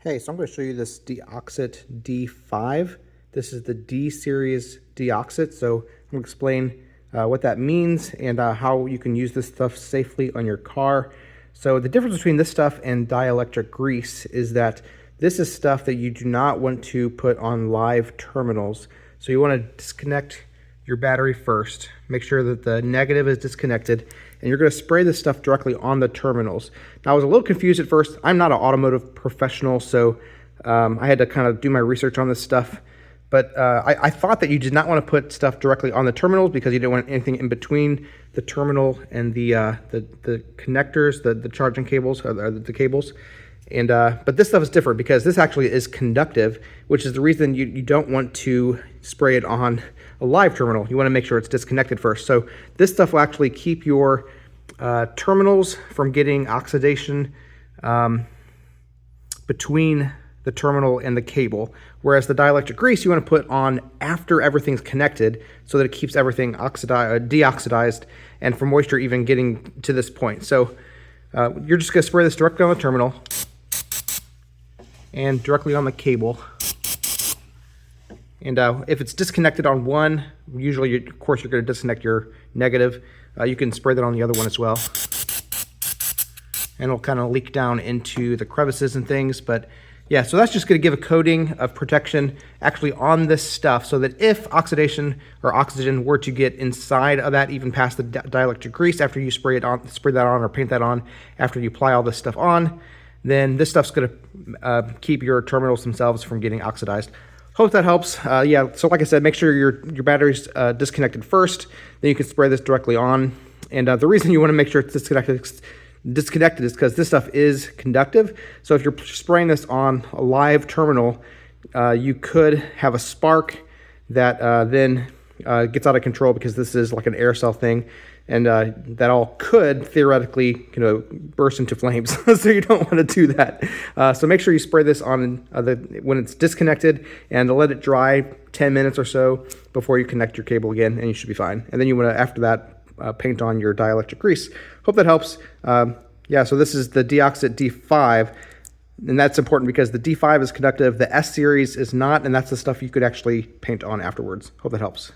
Hey, so I'm going to show you this DeoxIT D5. This is the D series DeoxIT, so I'm going to explain what that means and how you can use this stuff safely on your car. So the difference between this stuff and dielectric grease is that this is stuff that you do not want to put on live terminals. So you want to disconnect your battery first, make sure that the negative is disconnected, and you're going to spray this stuff directly on the terminals. Now, I was a little confused at first. I'm not an automotive professional, so I had to kind of do my research on this stuff. But I thought that you did not want to put stuff directly on the terminals because you didn't want anything in between the terminal and the connectors, the charging cables, or the cables. And but this stuff is different because this actually is conductive, which is the reason you don't want to spray it on a live terminal. You want to make sure it's disconnected first. So this stuff will actually keep your terminals from getting oxidation between the terminal and the cable, whereas the dielectric grease you want to put on after everything's connected so that it keeps everything deoxidized and for moisture even getting to this point. So you're just going to spray this directly on the terminal and directly on the cable. And if it's disconnected on one, usually, of course, you're going to disconnect your negative. You can spray that on the other one as well. And it'll kind of leak down into the crevices and things. But yeah, so that's just going to give a coating of protection actually on this stuff so that if oxidation or oxygen were to get inside of that, even past the dielectric grease after you spray that on or paint that on after you apply all this stuff on, then this stuff's going to keep your terminals themselves from getting oxidized. Hope that helps. Yeah, so like I said, make sure your battery's disconnected first, then you can spray this directly on. And the reason you want to make sure it's disconnected is because this stuff is conductive. So if you're spraying this on a live terminal, you could have a spark that then gets out of control because this is like an air cell thing. And that all could theoretically, burst into flames. So you don't want to do that. So make sure you spray this on when it's disconnected and let it dry 10 minutes or so before you connect your cable again, and you should be fine. And then you want to, after that, paint on your dielectric grease. Hope that helps. Yeah, so this is the DeoxIT D5. And that's important because the D5 is conductive, the S series is not, and that's the stuff you could actually paint on afterwards. Hope that helps.